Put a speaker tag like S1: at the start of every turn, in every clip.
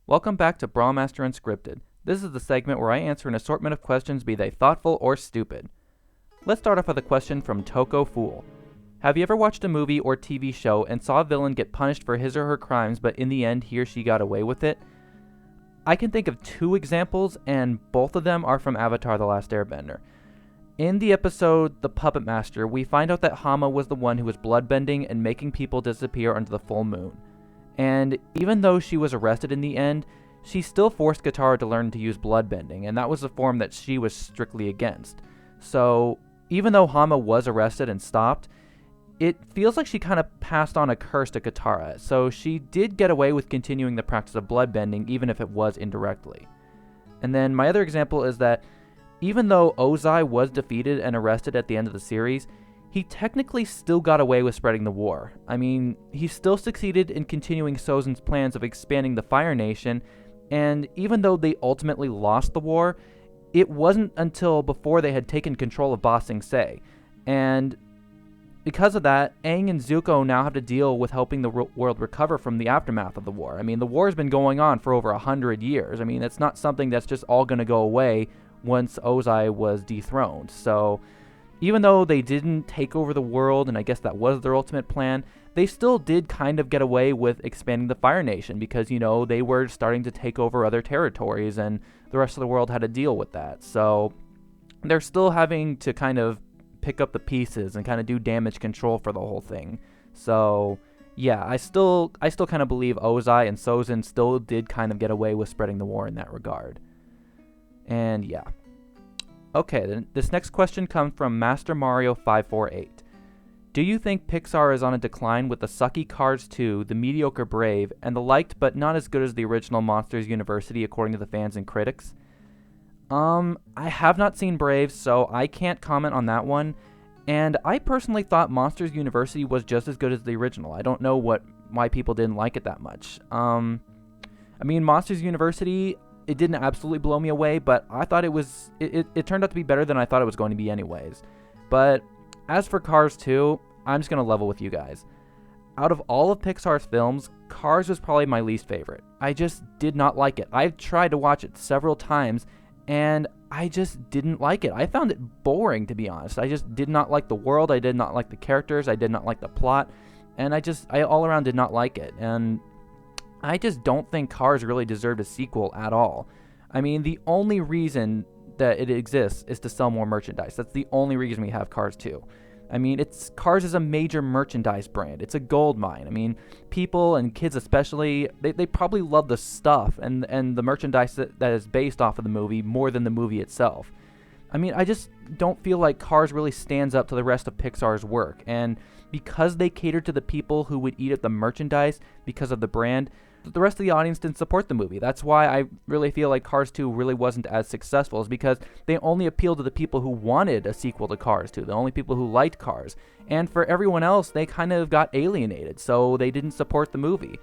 S1: Welcome back to Brawlmaster Unscripted. This is the segment where I answer an assortment of questions, be they thoughtful or stupid. Let's start off with a question from Toko Fool. Have you ever watched a movie or TV show and saw a villain get punished for his or her crimes, but in the end he or she got away with it? I can think of two examples, and both of them are from Avatar: The Last Airbender. In the episode The Puppet Master, we find out that Hama was the one who was bloodbending and making people disappear under the full moon. And even though she was arrested in the end, she still forced Katara to learn to use bloodbending, and that was a form that she was strictly against. So, even though Hama was arrested and stopped, it feels like she kind of passed on a curse to Katara, so she did get away with continuing the practice of bloodbending, even if it was indirectly. And then my other example is that even though Ozai was defeated and arrested at the end of the series, he technically still got away with spreading the war. I mean, he still succeeded in continuing Sozin's plans of expanding the Fire Nation, and even though they ultimately lost the war, it wasn't until before they had taken control of Ba Sing Se. And because of that, Aang and Zuko now have to deal with helping the world recover from the aftermath of the war. I mean, the war has been going on for over 100 years. I mean, it's not something that's just all going to go away once Ozai was dethroned. So even though they didn't take over the world, and I guess that was their ultimate plan, they still did kind of get away with expanding the Fire Nation because, they were starting to take over other territories and the rest of the world had to deal with that. So they're still having to kind of pick up the pieces and kind of do damage control for the whole thing. So yeah, I still kind of believe Ozai and Sozin still did kind of get away with spreading the war in that regard. And yeah. Okay, then this next question comes from Master Mario 548. Do you think Pixar is on a decline with the sucky Cars 2, the mediocre Brave, and the liked but not as good as the original Monsters University according to the fans and critics? I have not seen Brave, so I can't comment on that one. And I personally thought Monsters University was just as good as the original. I don't know why people didn't like it that much. I mean, Monsters University, it didn't absolutely blow me away, but I thought it turned out to be better than I thought it was going to be anyways. But as for Cars 2, I'm just going to level with you guys. Out of all of Pixar's films, Cars was probably my least favorite. I just did not like it. I've tried to watch it several times, and I just didn't like it. I found it boring, to be honest. I just did not like the world. I did not like the characters. I did not like the plot. And I all around did not like it. And I just don't think Cars really deserved a sequel at all. I mean, the only reason that it exists is to sell more merchandise. That's the only reason we have Cars 2. I mean, Cars is a major merchandise brand. It's a gold mine. I mean, people and kids especially, they probably love the stuff and the merchandise that is based off of the movie more than the movie itself. I mean, I just don't feel like Cars really stands up to the rest of Pixar's work. And because they catered to the people who would eat at the merchandise because of the brand, the rest of the audience didn't support the movie. That's why I really feel like Cars 2 really wasn't as successful, is because they only appealed to the people who wanted a sequel to Cars 2, the only people who liked Cars. And for everyone else, they kind of got alienated, so they didn't support the movie.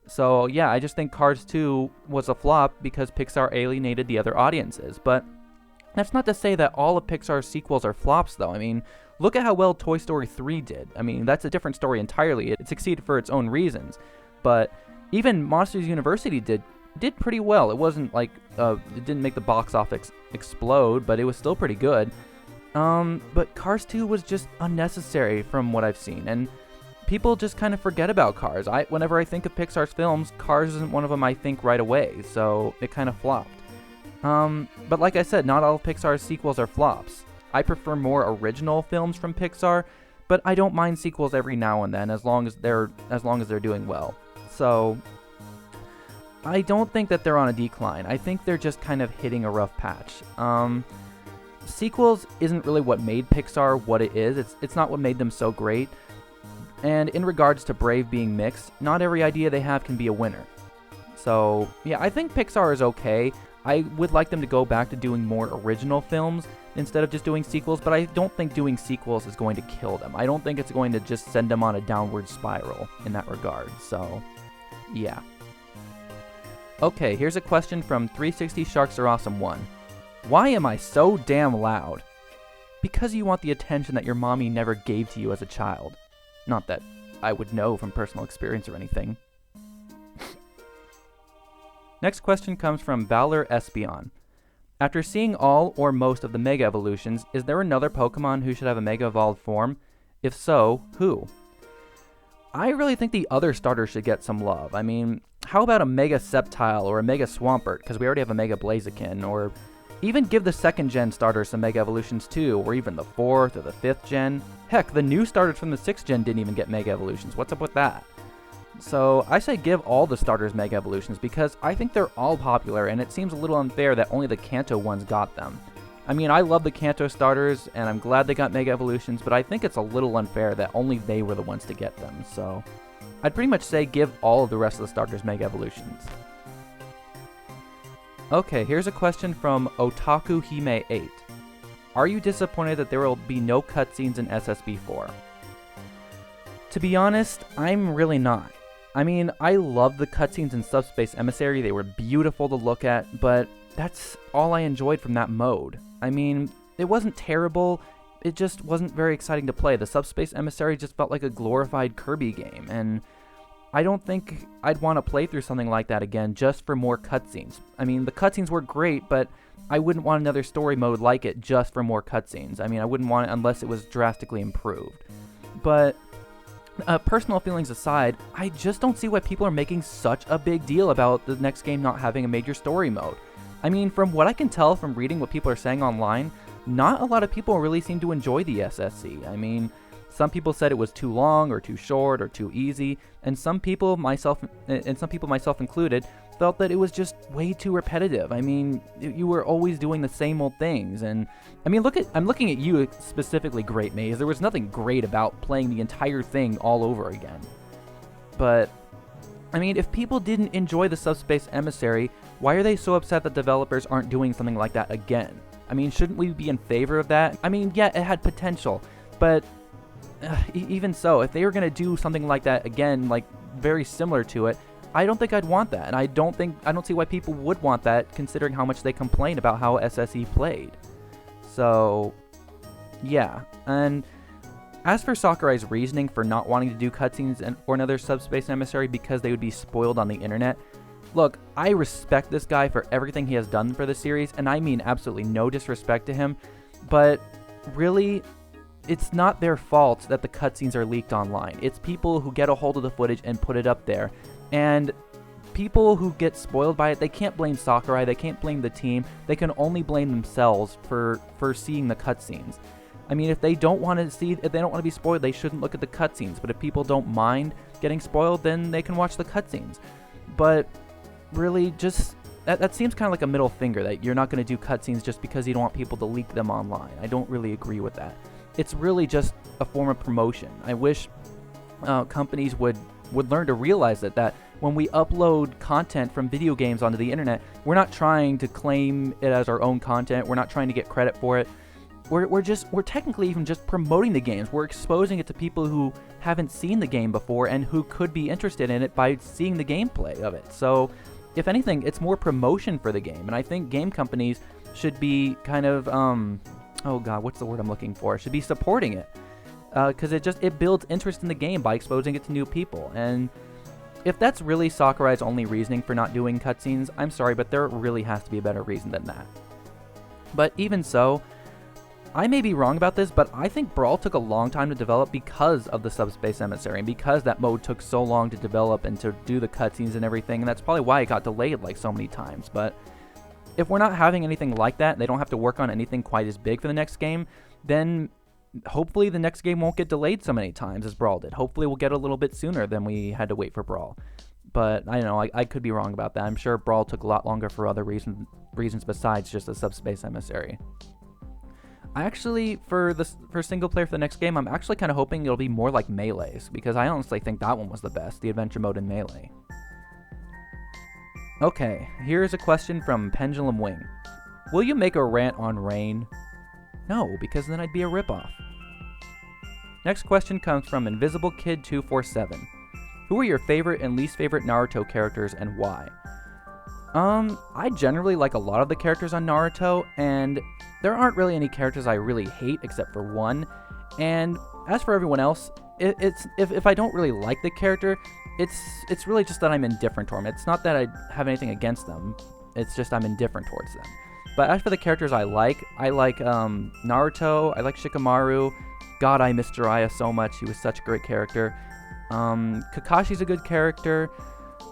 S1: So yeah, I just think Cars 2 was a flop because Pixar alienated the other audiences. But that's not to say that all of Pixar's sequels are flops, though. I mean, look at how well Toy Story 3 did. I mean, that's a different story entirely. It succeeded for its own reasons. But even Monsters University did pretty well. It wasn't like, it didn't make the box office explode, but it was still pretty good. But Cars 2 was just unnecessary from what I've seen, and people just kind of forget about Cars. Whenever I think of Pixar's films, Cars isn't one of them I think right away, so it kind of flopped. But like I said, not all of Pixar's sequels are flops. I prefer more original films from Pixar, but I don't mind sequels every now and then as long as they're doing well. So I don't think that they're on a decline. I think they're just kind of hitting a rough patch. Sequels isn't really what made Pixar what it is. It's not what made them so great. And in regards to Brave being mixed, not every idea they have can be a winner. So yeah, I think Pixar is okay. I would like them to go back to doing more original films instead of just doing sequels, but I don't think doing sequels is going to kill them. I don't think it's going to just send them on a downward spiral in that regard. So yeah. Okay, here's a question from 360 Sharks Are Awesome 1. Why am I so damn loud? Because you want the attention that your mommy never gave to you as a child. Not that I would know from personal experience or anything. Next question comes from Valor Espion. After seeing all or most of the Mega Evolutions, is there another Pokemon who should have a Mega Evolved form? If so, who? I really think the other starters should get some love. I mean, how about a Mega Sceptile or a Mega Swampert, because we already have a Mega Blaziken, or even give the 2nd gen starters some Mega Evolutions too, or even the 4th or the 5th gen. Heck, the new starters from the 6th gen didn't even get Mega Evolutions. What's up with that? So I say give all the starters Mega Evolutions because I think they're all popular, and it seems a little unfair that only the Kanto ones got them. I mean, I love the Kanto starters, and I'm glad they got Mega Evolutions, but I think it's a little unfair that only they were the ones to get them, so I'd pretty much say give all of the rest of the starters Mega Evolutions. Okay, here's a question from Otaku Hime 8. Are you disappointed that there will be no cutscenes in SSB4? To be honest, I'm really not. I mean, I love the cutscenes in Subspace Emissary, they were beautiful to look at, but that's all I enjoyed from that mode. I mean, it wasn't terrible, it just wasn't very exciting to play. The Subspace Emissary just felt like a glorified Kirby game, and I don't think I'd want to play through something like that again just for more cutscenes. I mean, the cutscenes were great, but I wouldn't want another story mode like it just for more cutscenes. I mean, I wouldn't want it unless it was drastically improved. But personal feelings aside, I just don't see why people are making such a big deal about the next game not having a major story mode. I mean, from what I can tell from reading what people are saying online, not a lot of people really seem to enjoy the SSC. I mean, some people said it was too long or too short or too easy, and some people, myself included, felt that it was just way too repetitive. I mean, you were always doing the same old things, and I mean, I'm looking at you specifically, Great Maze. There was nothing great about playing the entire thing all over again. But I mean, if people didn't enjoy the Subspace Emissary, why are they so upset that developers aren't doing something like that again? I mean, shouldn't we be in favor of that? I mean, yeah, it had potential, but even so, if they were going to do something like that again, like very similar to it, I don't think I'd want that, and I don't see why people would want that, considering how much they complain about how SSE played. So, yeah. And as for Sakurai's reasoning for not wanting to do cutscenes or another Subspace Emissary because they would be spoiled on the internet, look, I respect this guy for everything he has done for the series, and I mean absolutely no disrespect to him, but really, it's not their fault that the cutscenes are leaked online. It's people who get a hold of the footage and put it up there. And people who get spoiled by it, they can't blame Sakurai, they can't blame the team, they can only blame themselves for seeing the cutscenes. I mean, if they don't want to be spoiled, they shouldn't look at the cutscenes. But if people don't mind getting spoiled, then they can watch the cutscenes. But really, just that seems kind of like a middle finger, that you're not going to do cutscenes just because you don't want people to leak them online. I don't really agree with that. It's really just a form of promotion. I wish companies would learn to realize that when we upload content from video games onto the internet, we're not trying to claim it as our own content. We're not trying to get credit for it. We're technically even just promoting the games. We're exposing it to people who haven't seen the game before and who could be interested in it by seeing the gameplay of it. So, if anything, it's more promotion for the game. And I think game companies should be kind of, oh god, what's the word I'm looking for? Should be supporting it. Because it builds interest in the game by exposing it to new people. And if that's really Sakurai's only reasoning for not doing cutscenes, I'm sorry, but there really has to be a better reason than that. But even so, I may be wrong about this, but I think Brawl took a long time to develop because of the Subspace Emissary, and because that mode took so long to develop and to do the cutscenes and everything, and that's probably why it got delayed like so many times. But if we're not having anything like that, they don't have to work on anything quite as big for the next game, then hopefully the next game won't get delayed so many times as Brawl did. Hopefully we'll get a little bit sooner than we had to wait for Brawl. But I don't know, I could be wrong about that. I'm sure Brawl took a lot longer for other reasons besides just the Subspace Emissary. I actually, for single player for the next game, I'm actually kind of hoping it'll be more like Melee's, because I honestly think that one was the best, the adventure mode in Melee. Okay, here's a question from Pendulum Wing. Will you make a rant on Rain? No, because then I'd be a ripoff. Next question comes from Invisible Kid 247. Who are your favorite and least favorite Naruto characters and why? I generally like a lot of the characters on Naruto, and there aren't really any characters I really hate except for one. And as for everyone else, if I don't really like the character, it's really just that I'm indifferent toward them. It's not that I have anything against them. It's just I'm indifferent towards them. But as for the characters I like Naruto. I like Shikamaru. God, I miss Jiraiya so much. He was such a great character. Kakashi's a good character.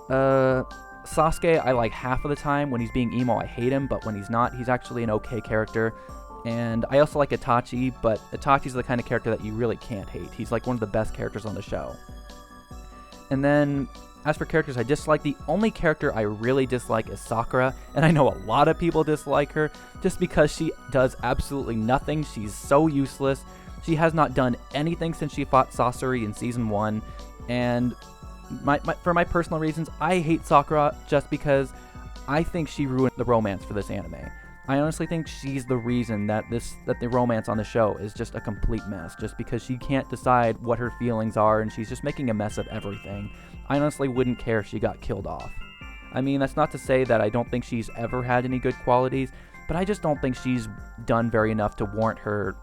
S1: Sasuke, I like half of the time. When he's being emo, I hate him, but when he's not, he's actually an okay character. And I also like Itachi, but Itachi's the kind of character that you really can't hate. He's like one of the best characters on the show. And then, as for characters I dislike, the only character I really dislike is Sakura, and I know a lot of people dislike her just because she does absolutely nothing. She's so useless. She has not done anything since she fought Sasori in Season 1, and for my personal reasons, I hate Sakura just because I think she ruined the romance for this anime. I honestly think she's the reason that the romance on the show is just a complete mess, just because she can't decide what her feelings are, and she's just making a mess of everything. I honestly wouldn't care if she got killed off. I mean, that's not to say that I don't think she's ever had any good qualities, but I just don't think she's done very enough to warrant her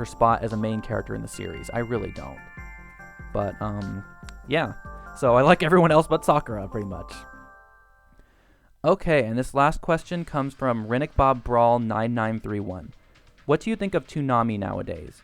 S1: spot as a main character in the series. I really don't. But, yeah. So I like everyone else but Sakura, pretty much. Okay, and this last question comes from Rinnick Bob Brawl 9931. What do you think of Toonami nowadays?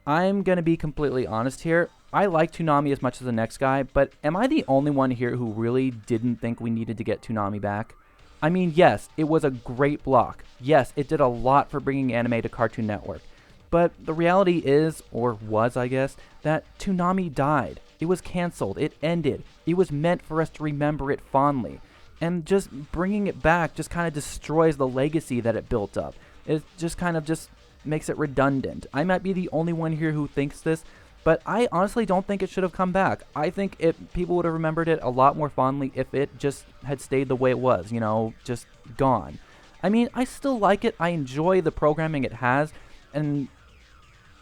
S1: I'm going to be completely honest here. I like Toonami as much as the next guy, but am I the only one here who really didn't think we needed to get Toonami back? I mean, yes, it was a great block. Yes, it did a lot for bringing anime to Cartoon Network. But the reality is, or was I guess, that Toonami died. It was canceled. It ended. It was meant for us to remember it fondly. And just bringing it back just kind of destroys the legacy that it built up. It just kind of just makes it redundant. I might be the only one here who thinks this, but I honestly don't think it should have come back. I think people would have remembered it a lot more fondly if it just had stayed the way it was, just gone. I mean, I still like it. I enjoy the programming it has, and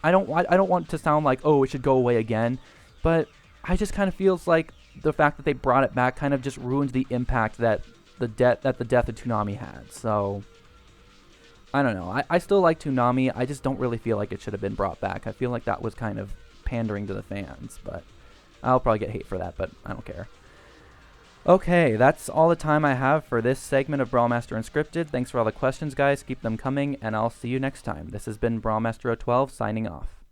S1: I don't want to sound like, oh, it should go away again, but I just kind of feels like the fact that they brought it back kind of just ruins the impact that the death of Toonami had. So I don't know. I still like Toonami. I just don't really feel like it should have been brought back. I feel like that was kind of pandering to the fans, but I'll probably get hate for that, but I don't care. Okay, that's all the time I have for this segment of Brawlmaster Unscripted. Thanks for all the questions, guys. Keep them coming, and I'll see you next time. This has been Brawlmaster 012 signing off.